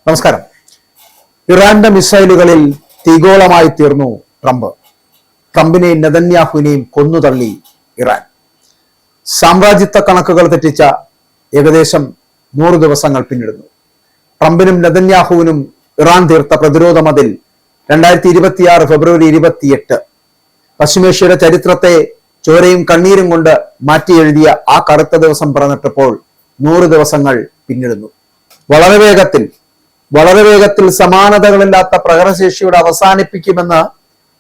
നമസ്കാരം. ഇറാന്റെ മിസൈലുകളിൽ തീഗോളമായി തീർന്നു ട്രംപിനെയും നെതന്യാഹുവിനെയും കൊന്നുതള്ളി ഇറാൻ. സാമ്രാജ്യത്വ കണക്കുകൾ തെറ്റിച്ച ഏകദേശം 100 ദിവസങ്ങൾ പിന്നിടുന്നു. ട്രംപിനും നെതന്യാഹുവിനും ഇറാൻ തീർത്ത പ്രതിരോധ മതിൽ 2026 ഫെബ്രുവരി 28 പശ്ചിമേഷ്യയുടെ ചരിത്രത്തെ ചോരയും കണ്ണീരും കൊണ്ട് മാറ്റിയെഴുതിയ ആ കറുത്ത ദിവസം പിറന്നിട്ടപ്പോൾ 100 ദിവസങ്ങൾ പിന്നിടുന്നു. വളരെ വേഗത്തിൽ സമാനതകളില്ലാത്ത പ്രഹരശേഷിയുടെ അവസാനിപ്പിക്കുമെന്ന്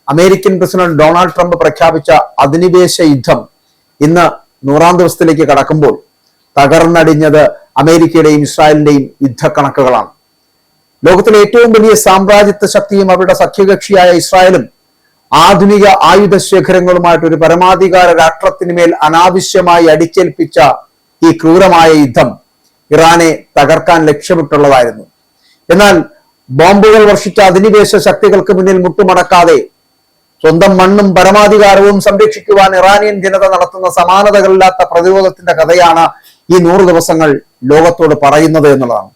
അമേരിക്കൻ പ്രസിഡന്റ് ഡൊണാൾഡ് ട്രംപ് പ്രഖ്യാപിച്ച അധിനിവേശ യുദ്ധം ഇന്ന് 100ാം ദിവസത്തിലേക്ക് കടക്കുമ്പോൾ തകർന്നടിഞ്ഞത് അമേരിക്കയുടെയും ഇസ്രായേലിന്റെയും യുദ്ധക്കണക്കുകളാണ്. ലോകത്തിലെ ഏറ്റവും വലിയ സാമ്രാജ്യത്വ ശക്തിയും അവരുടെ സഖ്യകക്ഷിയായ ഇസ്രായേലും ആധുനിക ആയുധ ശേഖരങ്ങളുമായിട്ട് ഒരു പരമാധികാര രാഷ്ട്രത്തിന് മേൽ അനാവശ്യമായി അടിച്ചേൽപ്പിച്ച ഈ ക്രൂരമായ യുദ്ധം ഇറാനെ തകർക്കാൻ ലക്ഷ്യമിട്ടുള്ളതായിരുന്നു. എന്നാൽ ബോംബുകൾ വർഷിച്ച അധിനിവേശ ശക്തികൾക്ക് മുന്നിൽ മുട്ടുമടക്കാതെ സ്വന്തം മണ്ണും പരമാധികാരവും സംരക്ഷിക്കുവാൻ ഇറാനിയൻ ജനത നടത്തുന്ന സമാനതകളില്ലാത്ത പ്രതിരോധത്തിന്റെ കഥയാണ് ഈ 100 ദിവസങ്ങൾ ലോകത്തോട് പറയുന്നത് എന്നുള്ളതാണ്.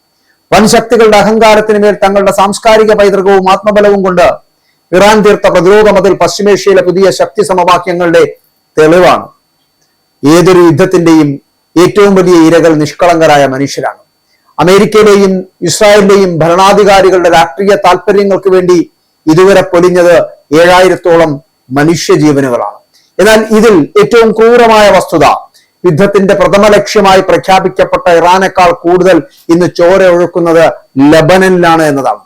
വൻ ശക്തികളുടെ അഹങ്കാരത്തിന് മേൽ തങ്ങളുടെ സാംസ്കാരിക പൈതൃകവും ആത്മബലവും കൊണ്ട് ഇറാൻ തീർത്ത പ്രതിരോധ മതിൽ പശ്ചിമേഷ്യയിലെ പുതിയ ശക്തി സമവാക്യങ്ങളുടെ തെളിവാണ്. ഏതൊരു യുദ്ധത്തിന്റെയും ഏറ്റവും വലിയ ഇരകൾ നിഷ്കളങ്കരായ മനുഷ്യരാണ്. അമേരിക്കയിലെയും ഇസ്രായേലിലെയും ഭരണാധികാരികളുടെ രാഷ്ട്രീയ താല്പര്യങ്ങൾക്ക് വേണ്ടി ഇതുവരെ പൊലിഞ്ഞത് 7000-ഓളം മനുഷ്യജീവനുകളാണ്. എന്നാൽ ഇതിൽ ഏറ്റവും ക്രൂരമായ വസ്തുത, യുദ്ധത്തിന്റെ പ്രഥമ ലക്ഷ്യമായി പ്രഖ്യാപിക്കപ്പെട്ട ഇറാനേക്കാൾ കൂടുതൽ ഇന്ന് ചോര ഒഴുക്കുന്നത് ലബനനിലാണ് എന്നതാണ്.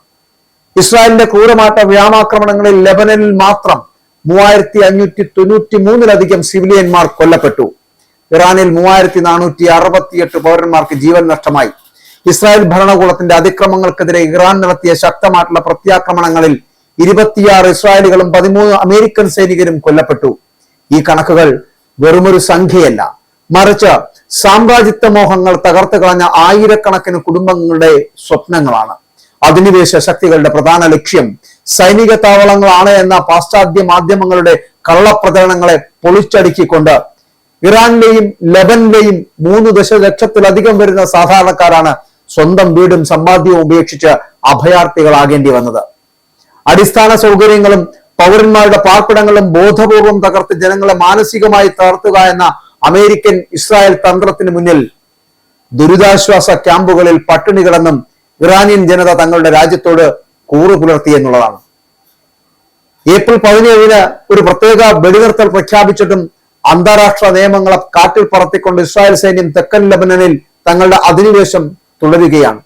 ഇസ്രായേലിന്റെ ക്രൂരമാട്ട വ്യോമാക്രമണങ്ങളിൽ ലബനനിൽ മാത്രം 3593-ലധികം സിവിലിയന്മാർ കൊല്ലപ്പെട്ടു. ഇറാനിൽ 3468 പൗരന്മാർക്ക് ജീവൻ നഷ്ടമായി. ഇസ്രായേൽ ഭരണകൂടത്തിന്റെ അതിക്രമങ്ങൾക്കെതിരെ ഇറാൻ നടത്തിയ ശക്തമായിട്ടുള്ള പ്രത്യാക്രമണങ്ങളിൽ 26 ഇസ്രായേലികളും 13 അമേരിക്കൻ സൈനികരും കൊല്ലപ്പെട്ടു. ഈ കണക്കുകൾ വെറുമൊരു സംഖ്യയല്ല, മറിച്ച് സാമ്രാജ്യത്വ മോഹങ്ങൾ തകർത്ത് കളഞ്ഞ ആയിരക്കണക്കിന് കുടുംബങ്ങളുടെ സ്വപ്നങ്ങളാണ്. അധിനിവേശ ശക്തികളുടെ പ്രധാന ലക്ഷ്യം സൈനിക താവളങ്ങളാണ് എന്ന പാശ്ചാത്യ മാധ്യമങ്ങളുടെ കള്ളപ്രചരണങ്ങളെ പൊളിച്ചടുക്കിക്കൊണ്ട് ഇറാനിലെയും ലബനിലെയും 3 ദശലക്ഷത്തിലധികം വരുന്ന സാധാരണക്കാരാണ് സ്വന്തം വീടും സമ്പാദ്യവും ഉപേക്ഷിച്ച് അഭയാർത്ഥികളാകേണ്ടി വന്നത്. അടിസ്ഥാന സൗകര്യങ്ങളും പൗരന്മാരുടെ പാർപ്പിടങ്ങളും ബോധപൂർവം തകർത്ത് ജനങ്ങളെ മാനസികമായി തകർത്തുക എന്ന അമേരിക്കൻ ഇസ്രായേൽ തന്ത്രത്തിന് മുന്നിൽ ദുരിതാശ്വാസ ക്യാമ്പുകളിൽ പട്ടിണി കിടന്നും ഇറാനിയൻ ജനത തങ്ങളുടെ രാജ്യത്തോട് കൂറു പുലർത്തി എന്നുള്ളതാണ്. ഏപ്രിൽ 17 ഒരു പ്രത്യേക വെടിനിർത്തൽ പ്രഖ്യാപിച്ചിട്ടും അന്താരാഷ്ട്ര നിയമങ്ങളെ കാറ്റിൽ പറത്തിക്കൊണ്ട് ഇസ്രായേൽ സൈന്യം തെക്കൻ ലബനനിൽ തങ്ങളുടെ അധിനിവേശം തുടരുകയാണ്.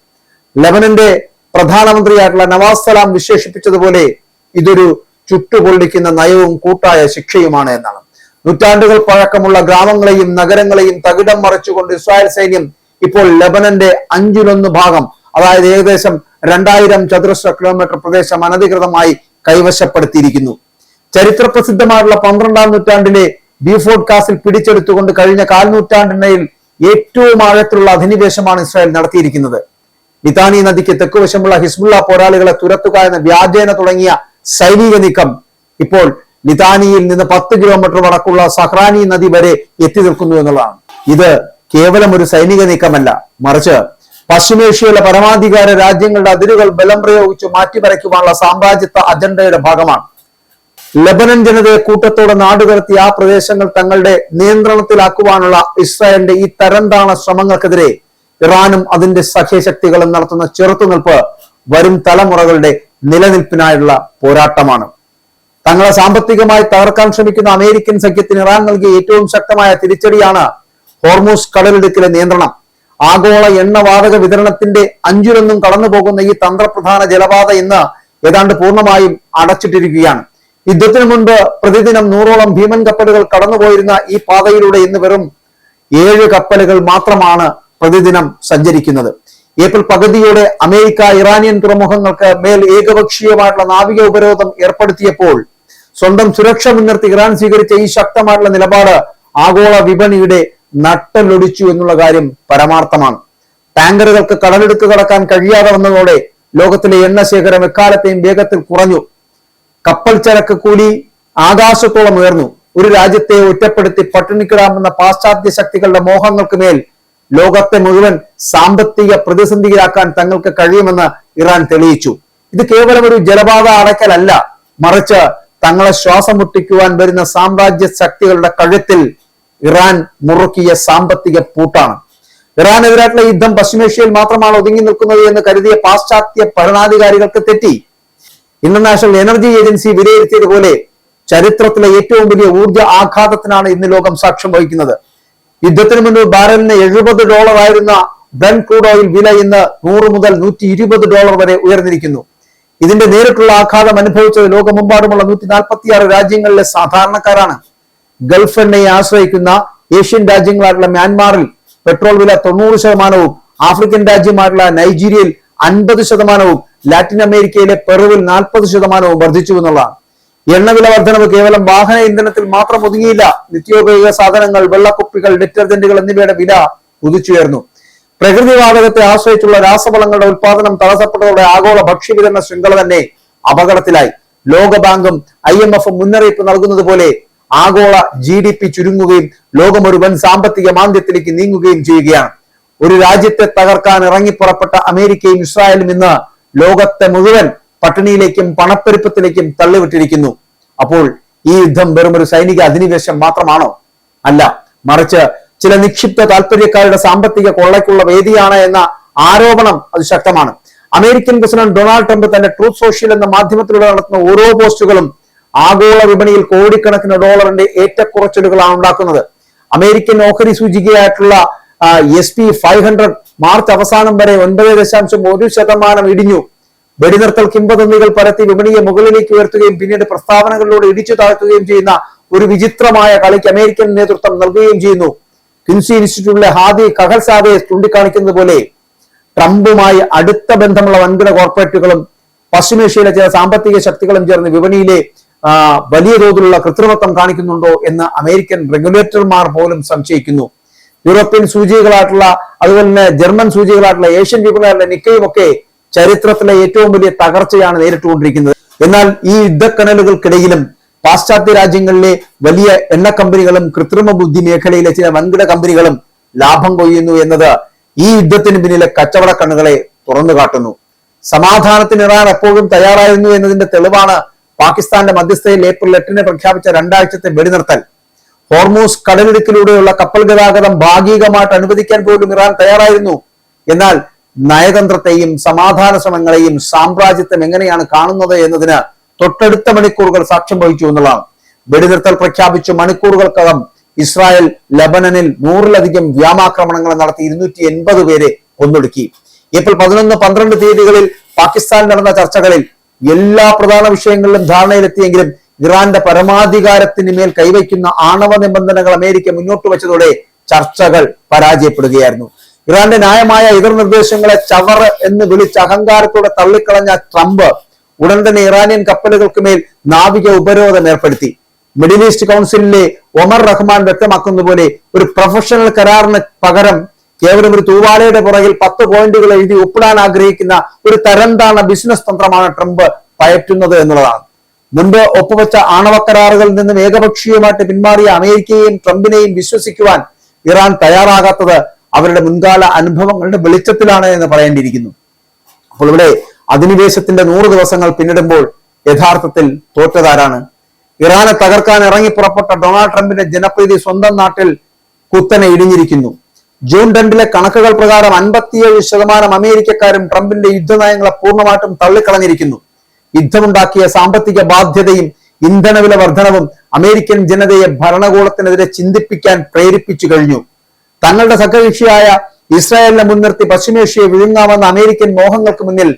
ലബനന്റെ പ്രധാനമന്ത്രിയായിട്ടുള്ള നവാസ് സലാം വിശേഷിപ്പിച്ചതുപോലെ ഇതൊരു ചുട്ടുപൊള്ളിക്കുന്ന നയവും കൂട്ടായ ശിക്ഷയുമാണ് എന്നാണ്. നൂറ്റാണ്ടുകൾ പഴക്കമുള്ള ഗ്രാമങ്ങളെയും നഗരങ്ങളെയും തകിടം മറിച്ചുകൊണ്ട് ഇസ്രായേൽ സൈന്യം ഇപ്പോൾ ലബനന്റെ 1/5 ഭാഗം, അതായത് ഏകദേശം 2000 ചതുരശ്ര കിലോമീറ്റർ പ്രദേശം അനധികൃതമായി കൈവശപ്പെടുത്തിയിരിക്കുന്നു. ചരിത്ര പ്രസിദ്ധമായിട്ടുള്ള 12ാം നൂറ്റാണ്ടിലെ ബീഫോർട്ട് കാസിൽ പിടിച്ചെടുത്തുകൊണ്ട് കഴിഞ്ഞ 1/4 നൂറ്റാണ്ടിനിടയിൽ ഏറ്റവും ആഴത്തിലുള്ള അധിനിവേശമാണ് ഇസ്രായേൽ നടത്തിയിരിക്കുന്നത്. ലിതാനി നദിക്ക് തെക്കുവശമുള്ള ഹിസ്ബുള്ള പോരാളികളെ തുരത്തുക എന്ന വ്യാജേന തുടങ്ങിയ സൈനിക നീക്കം ഇപ്പോൾ ലിതാനിയിൽ നിന്ന് 10 കിലോമീറ്റർ വടക്കുള്ള സഹ്റാനി നദി വരെ എത്തി നിൽക്കുന്നു എന്നുള്ളതാണ്. ഇത് കേവലം ഒരു സൈനിക നീക്കമല്ല, മറിച്ച് പശ്ചിമേഷ്യയിലെ പരമാധികാര രാജ്യങ്ങളുടെ അതിരുകൾ ബലം പ്രയോഗിച്ച് മാറ്റിമറിക്കുവാനുള്ള സാമ്രാജ്യത്വ അജണ്ടയുടെ ഭാഗമാണ്. ലബനൻ ജനതയെ കൂട്ടത്തോടെ നാടുകടത്തി ആ പ്രദേശങ്ങൾ തങ്ങളുടെ നിയന്ത്രണത്തിലാക്കുവാനുള്ള ഇസ്രായേലിന്റെ ഈ തരംതാണ ശ്രമങ്ങൾക്കെതിരെ ഇറാനും അതിന്റെ സഖ്യശക്തികളും നടത്തുന്ന ചെറുത്തുനിൽപ്പ് വരും തലമുറകളുടെ നിലനിൽപ്പിനായുള്ള പോരാട്ടമാണ്. തങ്ങളെ സാമ്പത്തികമായി തകർക്കാൻ ശ്രമിക്കുന്ന അമേരിക്കൻ സഖ്യത്തിന് ഇറാൻ നൽകിയ ഏറ്റവും ശക്തമായ തിരിച്ചടിയാണ് ഹോർമൂസ് കടലിടുക്കിലെ നിയന്ത്രണം. ആഗോള എണ്ണവാതക വിതരണത്തിന്റെ 1/5 കടന്നു പോകുന്ന ഈ തന്ത്രപ്രധാന ജലപാത ഇന്ന് ഏതാണ്ട് പൂർണ്ണമായും അടച്ചിട്ടിരിക്കുകയാണ്. യുദ്ധത്തിന് മുൻപ് പ്രതിദിനം 100ഓളം ഭീമൻ കപ്പലുകൾ കടന്നുപോയിരുന്ന ഈ പാതയിലൂടെ ഇന്ന് വെറും 7 കപ്പലുകൾ മാത്രമാണ് പ്രതിദിനം സഞ്ചരിക്കുന്നത്. ഏപ്രിൽ പകുതിയോടെ അമേരിക്ക ഇറാനിയൻ തുറമുഖങ്ങൾക്ക് മേൽ ഏകപക്ഷീയമായിട്ടുള്ള നാവിക ഉപരോധം ഏർപ്പെടുത്തിയപ്പോൾ സ്വന്തം സുരക്ഷ മുൻനിർത്തി ഇറാൻ സ്വീകരിച്ച ഈ ശക്തമായിട്ടുള്ള നിലപാട് ആഗോള വിപണിയുടെ നട്ടലൊടിച്ചു എന്നുള്ള കാര്യം പരമാർത്ഥമാണ്. ടാങ്കറുകൾക്ക് കടലെടുക്ക് കടക്കാൻ കഴിയാതെ വന്നതോടെ ലോകത്തിലെ എണ്ണ ശേഖരം എക്കാലത്തെയും വേഗത്തിൽ കുറഞ്ഞു. കപ്പൽ ചരക്ക് കൂലി ആകാശത്തോളം ഉയർന്നു. ഒരു രാജ്യത്തെ ഒറ്റപ്പെടുത്തി പട്ടിണിക്കിടാമെന്ന പാശ്ചാത്യ ശക്തികളുടെ മോഹങ്ങൾക്ക് മേൽ ലോകത്തെ മുഴുവൻ സാമ്പത്തിക പ്രതിസന്ധിയിലാക്കാൻ തങ്ങൾക്ക് കഴിയുമെന്ന് ഇറാൻ തെളിയിച്ചു. ഇത് കേവലം ഒരു ജലപാത അടയ്ക്കലല്ല, മറിച്ച് തങ്ങളെ ശ്വാസം മുട്ടിക്കുവാൻ വരുന്ന സാമ്രാജ്യ ശക്തികളുടെ കഴുത്തിൽ ഇറാൻ മുറുക്കിയ സാമ്പത്തിക പൂട്ടാണ്. ഇറാനെതിരായിട്ടുള്ള യുദ്ധം പശ്ചിമേഷ്യയിൽ മാത്രമാണ് ഒതുങ്ങി നിൽക്കുന്നത് എന്ന് കരുതിയ പാശ്ചാത്യ ഭരണാധികാരികൾക്ക് തെറ്റി. ഇന്റർനാഷണൽ എനർജി ഏജൻസി വിലയിരുത്തിയതുപോലെ ചരിത്രത്തിലെ ഏറ്റവും വലിയ ഊർജ ആഘാതത്തിനാണ് ഇന്ന് ലോകം സാക്ഷ്യം വഹിക്കുന്നത്. യുദ്ധത്തിന് മുൻപ് ബാരലിന് $70 ആയിരുന്ന ബ്രന്റ് ക്രൂഡ് ഓയിൽ വില ഇന്ന് 100 മുതൽ $120 വരെ ഉയർന്നിരിക്കുന്നു. ഇതിന്റെ നേരിട്ടുള്ള ആഘാതം അനുഭവിച്ചത് ലോകമെമ്പാടുമുള്ള 146 രാജ്യങ്ങളിലെ സാധാരണക്കാരാണ്. ഗൾഫ് എണ്ണയെ ആശ്രയിക്കുന്ന ഏഷ്യൻ രാജ്യങ്ങളായിട്ടുള്ള മ്യാൻമാറിൽ പെട്രോൾ വില 90%, ആഫ്രിക്കൻ രാജ്യമായിട്ടുള്ള നൈജീരിയയിൽ 50%, ലാറ്റിൻ അമേരിക്കയിലെ പെറുവിൽ 40% വർദ്ധിച്ചു എന്നുള്ളതാണ്. എണ്ണവില വർധനവ് കേവലം വാഹന ഇന്ധനത്തിൽ മാത്രം ഒതുങ്ങിയില്ല. നിത്യോപയോഗ സാധനങ്ങൾ, വെള്ളക്കുപ്പികൾ, ഡിറ്റർജന്റുകൾ എന്നിവയുടെ വില കുതിച്ചുയർന്നു. പ്രകൃതിവാതകത്തെ ആശ്രയിച്ചുള്ള രാസവളങ്ങളുടെ ഉത്പാദനം തടസ്സപ്പെട്ടതോടെ ആഗോള ഭക്ഷ്യവിതരണ ശൃംഖല തന്നെ അപകടത്തിലായി. ലോകബാങ്കും IMF മുന്നറിയിപ്പ് നൽകുന്നത് പോലെ ആഗോള GDP ചുരുങ്ങുകയും ലോകം ഒരു വൻ സാമ്പത്തിക മാന്ദ്യത്തിലേക്ക് നീങ്ങുകയും ചെയ്യുകയാണ്. ഒരു രാജ്യത്തെ തകർക്കാൻ ഇറങ്ങിപ്പുറപ്പെട്ട അമേരിക്കയും ഇസ്രായേലും ഇന്ന് ലോകത്തെ മുഴുവൻ പട്ടിണിയിലേക്കും പണപ്പെരുപ്പത്തിലേക്കും തള്ളിവിട്ടിരിക്കുന്നു. അപ്പോൾ ഈ യുദ്ധം വെറും ഒരു സൈനിക അധിനിവേശം മാത്രമാണോ? അല്ല, മറിച്ച് ചില നിക്ഷിപ്ത താല്പര്യക്കാരുടെ സാമ്പത്തിക കൊള്ളയ്ക്കുള്ള വേദിയാണ് എന്ന ആരോപണം അത് ശക്തമാണ്. അമേരിക്കൻ പ്രസിഡന്റ് ഡൊണാൾഡ് ട്രംപ് തന്റെ ട്രൂത്ത് സോഷ്യൽ എന്ന മാധ്യമത്തിലൂടെ നടത്തുന്ന ഓരോ പോസ്റ്റുകളും ആഗോള വിപണിയിൽ കോടിക്കണക്കിന് ഡോളറിന്റെ ഏറ്റക്കുറച്ചിലുകളാണ് ഉണ്ടാക്കുന്നത്. അമേരിക്കൻ ഓഹരി സൂചികയായിട്ടുള്ള SP 500 മാർച്ച് അവസാനം വരെ 9.1% ഇടിഞ്ഞു. വെടിനിർത്തൽ കിംവദന്തികൾ പരത്തി വിപണിയെ മുകളിലേക്ക് ഉയർത്തുകയും പിന്നീട് പ്രസ്താവനകളിലൂടെ ഇടിച്ചു താഴ്ത്തുകയും ചെയ്യുന്ന ഒരു വിചിത്രമായ കളിക്ക് അമേരിക്കൻ നേതൃത്വം നൽകുകയും ചെയ്യുന്നു. ക്വിൻസി ഇൻസ്റ്റിറ്റ്യൂട്ടിലെ ഹാദി കഹൽസാദയെ ചൂണ്ടിക്കാണിക്കുന്നത് പോലെ ട്രംപുമായി അടുത്ത ബന്ധമുള്ള വൻകിട കോർപ്പറേറ്റുകളും പശ്ചിമേഷ്യയിലെ ചില സാമ്പത്തിക ശക്തികളും ചേർന്ന് വിപണിയിലെ വലിയ തോതിലുള്ള കൃത്രിമത്വം കാണിക്കുന്നുണ്ടോ എന്ന് അമേരിക്കൻ റെഗുലേറ്റർമാർ പോലും സംശയിക്കുന്നു. യൂറോപ്യൻ സൂചികകളായിട്ടുള്ള അതുപോലെ തന്നെ ജർമ്മൻ സൂചികകളായിട്ടുള്ള ഏഷ്യൻ വിപണികളുടെ നിക്കയും ഒക്കെ ചരിത്രത്തിലെ ഏറ്റവും വലിയ തകർച്ചയാണ് നേരിട്ടുകൊണ്ടിരിക്കുന്നത്. എന്നാൽ ഈ യുദ്ധക്കനലുകൾക്കിടയിലും പാശ്ചാത്യ രാജ്യങ്ങളിലെ വലിയ എണ്ണ കമ്പനികളും കൃത്രിമ ബുദ്ധി മേഖലയിലെ ചില വൻകിട കമ്പനികളും ലാഭം കൊയ്യുന്നു എന്നത് ഈ യുദ്ധത്തിന് പിന്നിലെ കച്ചവട കണ്ണുകളെ തുറന്നു കാട്ടുന്നു. സമാധാനത്തിന് ഇറാൻ എപ്പോഴും തയ്യാറായിരുന്നു എന്നതിന്റെ തെളിവാണ് പാകിസ്ഥാന്റെ മധ്യസ്ഥതയിൽ ഏപ്രിൽ 8 പ്രഖ്യാപിച്ച 2 ആഴ്ചത്തെ വെടിനിർത്തൽ. ഹോർമൂസ് കടലിടുക്കിലൂടെയുള്ള കപ്പൽ ഗതാഗതം ഭാഗികമായിട്ട് അനുവദിക്കാൻ പോലും ഇറാൻ തയ്യാറായിരുന്നു. എന്നാൽ നയതന്ത്രത്തെയും സമാധാന ശ്രമങ്ങളെയും സാമ്രാജ്യത്വം എങ്ങനെയാണ് കാണുന്നത് എന്നതിന് തൊട്ടടുത്ത മണിക്കൂറുകൾ സാക്ഷ്യം വഹിച്ചു എന്നുള്ളതാണ്. വെടിനിർത്തൽ പ്രഖ്യാപിച്ചു മണിക്കൂറുകൾക്കകം ഇസ്രായേൽ ലബനനിൽ 100-ലധികം വ്യോമാക്രമണങ്ങൾ നടത്തി 280 പേരെ കൊന്നൊടുക്കി. ഏപ്രിൽ 11, 12 തീയതികളിൽ പാകിസ്ഥാൻ നടന്ന ചർച്ചകളിൽ എല്ലാ പ്രധാന വിഷയങ്ങളിലും ധാരണയിലെത്തിയെങ്കിലും ഇറാന്റെ പരമാധികാരത്തിന് മേൽ കൈവയ്ക്കുന്ന ആണവ നിബന്ധനകൾ അമേരിക്ക മുന്നോട്ട് വെച്ചതോടെ ചർച്ചകൾ പരാജയപ്പെടുകയായിരുന്നു. ഇറാന്റെ ന്യായമായ എതിർ നിർദ്ദേശങ്ങളെ ചവർ എന്ന് വിളിച്ച് അഹങ്കാരത്തോടെ തള്ളിക്കളഞ്ഞ ട്രംപ് ഉടൻ തന്നെ ഇറാനിയൻ കപ്പലുകൾക്ക് മേൽ നാവിക ഉപരോധം ഏർപ്പെടുത്തി. മിഡിൽ ഈസ്റ്റ് കൗൺസിലിലെ ഒമർ റഹ്മാൻ വ്യക്തമാക്കുന്ന പോലെ ഒരു പ്രൊഫഷണൽ കരാറിന് പകരം കേവലം ഒരു തൂവാലയുടെ പുറകിൽ 10 പോയിന്റുകൾ എഴുതി ഒപ്പിടാൻ ആഗ്രഹിക്കുന്ന ഒരു തരംതാണ ബിസിനസ് തന്ത്രമാണ് ട്രംപ് പയറ്റുന്നത് എന്നുള്ളതാണ്. മുൻപ് ഒപ്പുവെച്ച ആണവ കരാറുകളിൽ നിന്നും ഏകപക്ഷീയമായിട്ട് പിന്മാറിയ അമേരിക്കയെയും ട്രംപിനെയും വിശ്വസിക്കുവാൻ ഇറാൻ തയ്യാറാകാത്തത് അവരുടെ മുൻകാല അനുഭവങ്ങളുടെ വെളിച്ചത്തിലാണ് എന്ന് പറയേണ്ടിയിരിക്കുന്നു. അപ്പോൾ ഇവിടെ അധിനിവേശത്തിന്റെ 100 ദിവസങ്ങൾ പിന്നിടുമ്പോൾ യഥാർത്ഥത്തിൽ തോറ്റതാരാണ്? ഇറാനെ തകർക്കാൻ ഇറങ്ങി പുറപ്പെട്ട ഡൊണാൾഡ് ട്രംപിന്റെ ജനപ്രീതി സ്വന്തം നാട്ടിൽ കുത്തനെ ഇടിഞ്ഞിരിക്കുന്നു. ജൂൺ 2 കണക്കുകൾ പ്രകാരം 57% അമേരിക്കക്കാരും ട്രംപിന്റെ യുദ്ധനയങ്ങളെ പൂർണ്ണമായിട്ടും തള്ളിക്കളഞ്ഞിരിക്കുന്നു. യുദ്ധമുണ്ടാക്കിയ സാമ്പത്തിക ബാധ്യതയും ഇന്ധനവില വർധനവും അമേരിക്കൻ ജനതയെ ഭരണകൂടത്തിനെതിരെ ചിന്തിപ്പിക്കാൻ പ്രേരിപ്പിച്ചു കഴിഞ്ഞു. തങ്ങളുടെ സഖ്യകക്ഷിയായ ഇസ്രായേലിനെ മുൻനിർത്തി പശ്ചിമേഷ്യയെ വിഴുങ്ങാമെന്ന അമേരിക്കൻ മോഹങ്ങൾക്ക് മുന്നിൽ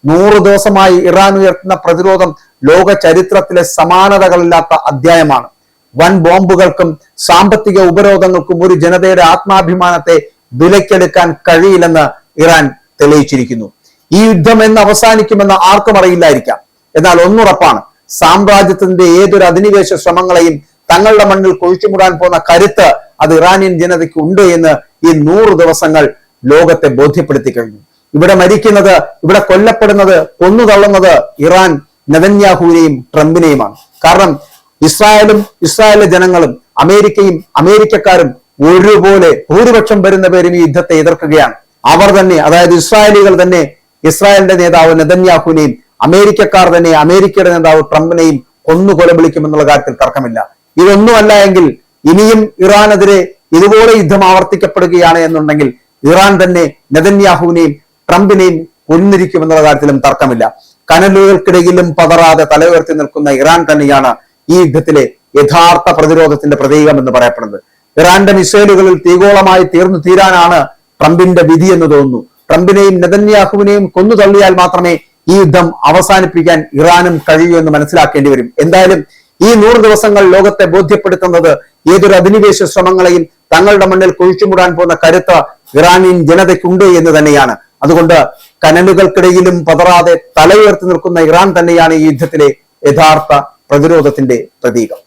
100 ദിവസമായി ഇറാൻ ഉയർത്തുന്ന പ്രതിരോധം ലോക ചരിത്രത്തിലെ സമാനതകളില്ലാത്ത അധ്യായമാണ്. വൻ ബോംബുകൾക്കും സാമ്പത്തിക ഉപരോധങ്ങൾക്കും ഒരു ജനതയുടെ ആത്മാഭിമാനത്തെ വിലക്കെടുക്കാൻ കഴിയില്ലെന്ന് ഇറാൻ തെളിയിച്ചിരിക്കുന്നു. ഈ യുദ്ധം എന്ന് അവസാനിക്കുമെന്ന് ആർക്കും അറിയില്ലായിരിക്കാം. എന്നാൽ ഒന്നുറപ്പാണ്, സാമ്രാജ്യത്തിന്റെ ഏതൊരു അധിനിവേശ ശ്രമങ്ങളെയും തങ്ങളുടെ മണ്ണിൽ കുഴിച്ചുമൂടാൻ പോകുന്ന കരുത്ത് അത് ഇറാനിയൻ ജനതയ്ക്ക് ഉണ്ട് എന്ന് ഈ 100 ദിവസങ്ങൾ ലോകത്തെ ബോധ്യപ്പെടുത്തി കഴിഞ്ഞു. ഇവിടെ മരിക്കുന്നത്, ഇവിടെ കൊല്ലപ്പെടുന്നത്, കൊന്നുതള്ളുന്നത് ഇറാൻ നെതന്യാഹുവിനെയും ട്രംപിനെയുമാണ്. കാരണം ഇസ്രായേലും ഇസ്രായേലിലെ ജനങ്ങളും അമേരിക്കയും അമേരിക്കക്കാരും ഒരുപോലെ ഭൂരിപക്ഷം വരുന്ന പേരും ഈ യുദ്ധത്തെ എതിർക്കുകയാണ്. അവർ തന്നെ, അതായത് ഇസ്രായേലികൾ തന്നെ ഇസ്രായേലിന്റെ നേതാവ് നെതന്യാഹുവിനെയും അമേരിക്കക്കാർ തന്നെ അമേരിക്കയുടെ നേതാവ് ട്രംപിനെയും കൊന്നുകൊലവിളിക്കുമെന്നുള്ള കാര്യത്തിൽ തർക്കമില്ല. ഇതൊന്നുമല്ല എങ്കിൽ ഇനിയും ഇറാനെതിരെ ഇതുപോലെ യുദ്ധം ആവർത്തിക്കപ്പെടുകയാണ് എന്നുണ്ടെങ്കിൽ ഇറാൻ തന്നെ നെതന്യാഹുവിനെയും ട്രംപിനെയും കൊന്നിരിക്കുമെന്നുള്ള കാര്യത്തിലും തർക്കമില്ല. കനലുകൾക്കിടയിലും പതറാതെ തലയുയർത്തി നിൽക്കുന്ന ഇറാൻ തന്നെയാണ് ഈ യുദ്ധത്തിലെ യഥാർത്ഥ പ്രതിരോധത്തിന്റെ പ്രതീകം എന്ന് പറയപ്പെടുന്നത്. ഇറാന്റെ മിസൈലുകളിൽ തീഗോളമായി തീരാനാണ് ട്രംപിന്റെ വിധി എന്ന് തോന്നുന്നു. ട്രംപിനെയും നെതന്യാഹുവിനെയും കൊന്നു തള്ളിയാൽ മാത്രമേ ഈ യുദ്ധം അവസാനിപ്പിക്കാൻ ഇറാനും കഴിയൂ എന്ന് മനസ്സിലാക്കേണ്ടി വരും. എന്തായാലും ഈ 100 ദിവസങ്ങൾ ലോകത്തെ ബോധ്യപ്പെടുത്തുന്നത് ഏതൊരു അധിനിവേശ ശ്രമങ്ങളെയും തങ്ങളുടെ മണ്ണിൽ കുഴിച്ചുമൂടാൻ പോകുന്ന കരുത്ത് ഇറാനിയൻ ജനതയ്ക്കുണ്ട് എന്ന് തന്നെയാണ്. അതുകൊണ്ട് കനലുകൾക്കിടയിലും പതറാതെ തലയുയർത്തി നിൽക്കുന്ന ഇറാൻ തന്നെയാണ് ഈ യുദ്ധത്തിലെ യഥാർത്ഥ പ്രതിരോധത്തിന്റെ പ്രതീകം.